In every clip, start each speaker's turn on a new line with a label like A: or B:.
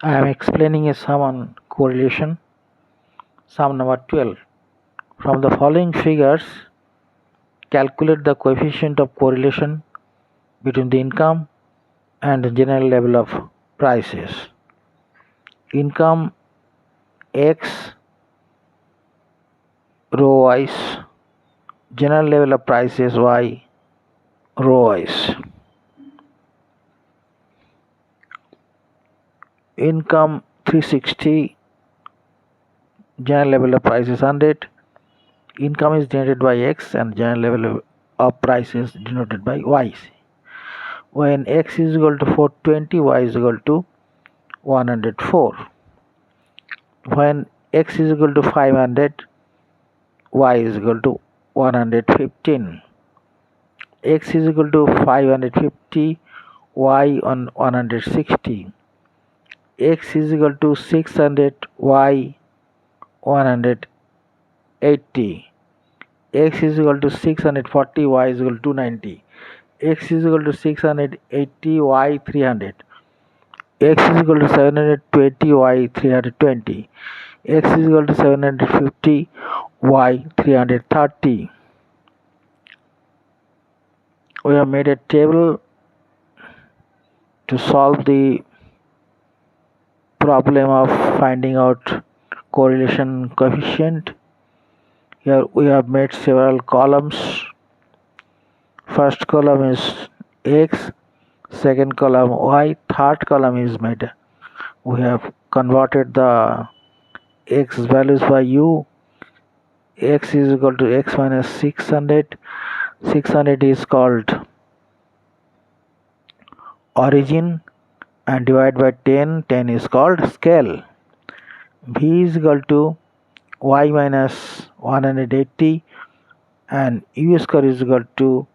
A: I am explaining a sum on correlation, sum number 12. From the following figures, calculate the coefficient of correlation between the income and the general level of prices. Income X row wise, general level of prices Y row wise. Income 360, general level of price is 100. Income is denoted by X and general level of price is denoted by Y. When X is equal to 420, Y is equal to 104. When X is equal to 500, Y is equal to 115. X is equal to 550, Y on 160. X is equal to 600, Y 180. X is equal to 640, Y is equal to 290. X is equal to 680, Y 300. X is equal to 720, Y 320. X is equal to 750, Y 330. We have made a table to solve the problem of finding out correlation coefficient. Here we have made several columns. First column is X, second column Y, third column is made. We have converted the X values by U. X is equal to X minus 600. 600 is called origin and divided by 10. 10 is called scale. V is equal to Y minus 180 and U square is equal to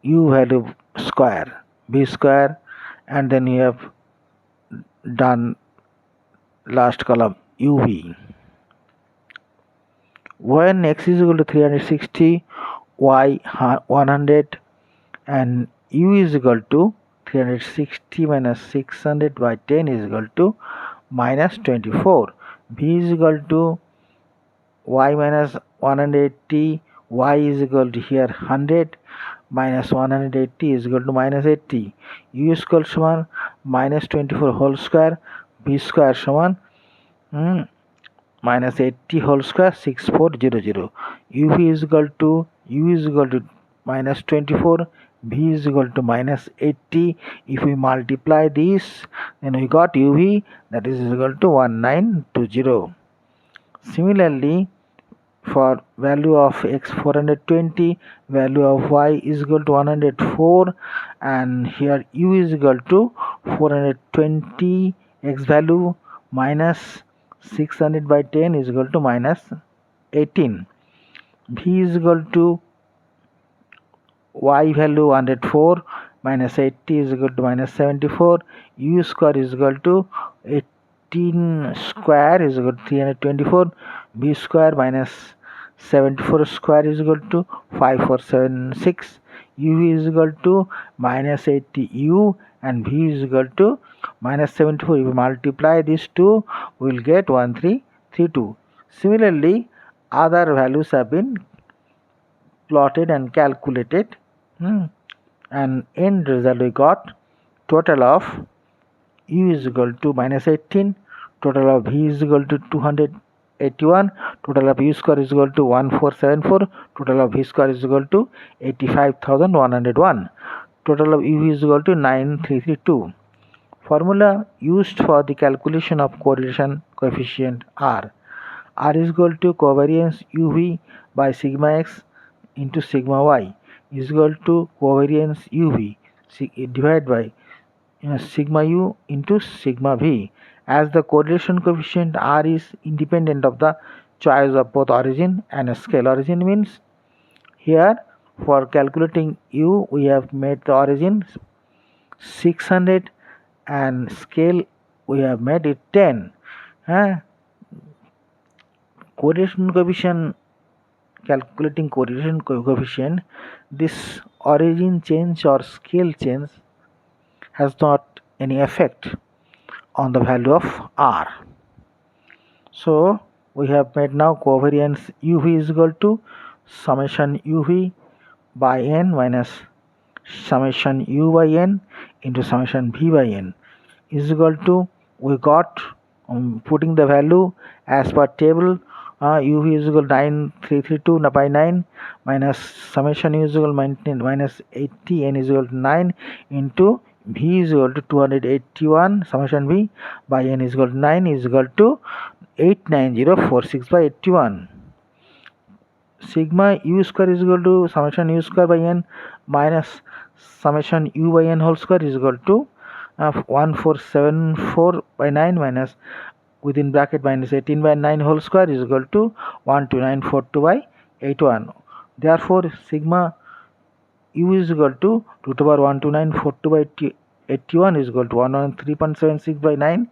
A: U value square, B square, and then you have done last column UV. When X is equal to 360, Y 100 and U is equal to 360 minus 600 by 10 is equal to minus 24. V is equal to Y minus 180, Y is equal to here 100 minus 180 is equal to minus 80. U square समान minus 24 whole square, B square समान minus 80 whole square 6400. UV is equal to U is equal to minus 24, V is equal to minus 80. If we multiply this, then we got UV, that is equal to 1920. Similarly, for value of X 420, value of Y is equal to 104, and here U is equal to 420 X value minus 600 by 10 is equal to minus 18. V is equal to Y value 104 minus 80 is equal to minus 74. U square is equal to 18 square is equal to 324. B square minus 74 square is equal to 5476. U is equal to minus 80 U and V is equal to minus 74. If we multiply these two, we will get 1332. Similarly, other values have been plotted and calculated, and end result we got total of U is equal to minus 18, total of V is equal to 281, total of U square is equal to 1474, total of V square is equal to 85,101, total of UV is equal to 9332. Formula used for the calculation of correlation coefficient R. R is equal to covariance UV by sigma X into sigma Y is equal to covariance UV divided by sigma U into sigma V, as the correlation coefficient R is independent of the choice of both origin and scale. Origin means here for calculating U we have made the origin 600 and scale we have made it 10. Correlation coefficient, calculating correlation coefficient, this origin change or scale change has not any effect. on the value of R. So we have made now covariance UV is equal to summation UV by n minus summation U by n into summation V by n is equal to, we got putting the value as per table, UV is equal to 9332 by 9 minus summation U is equal to minus 80 n is equal to 9 into V is equal to 281 summation V by n is equal to 9 is equal to 89046 by 81. Sigma U square is equal to summation U square by n minus summation U by n whole square is equal to 1474 by 9 minus within bracket minus 18 by 9 whole square is equal to 12942 by 81. Therefore, sigma U is equal to root over 12942 by 81 is equal to 103.76 by 9.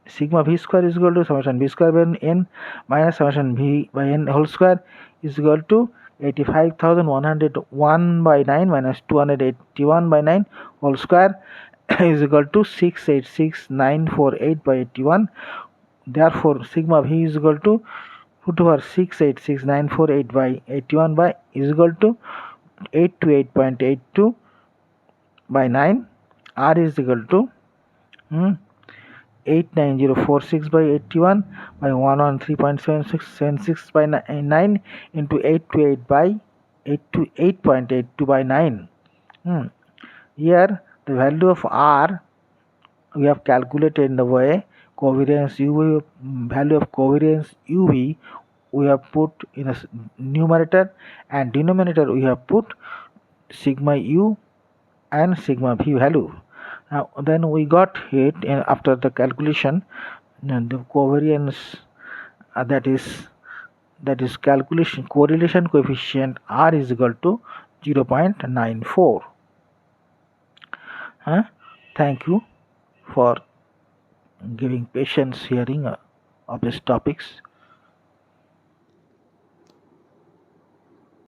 A: Sigma V square is equal to summation V square by n minus summation V by n whole square is equal to 85,101 by 9 minus 281 by 9 whole square is equal to 686,948 by 81. Therefore, sigma V is equal to root over 686,948 by 81 by is equal to 828.82 by 9. R is equal to 89046 by 81 by 113.76 by 9 into 828 by 8.82 by 9. Here the value of R we have calculated in the way covariance UV, value of covariance UV we have put in a numerator, and denominator we have put sigma U and sigma V value. Now then we got it after the calculation, the covariance that is calculation correlation coefficient R is equal to 0.94. Thank you for giving patience hearing of these topics.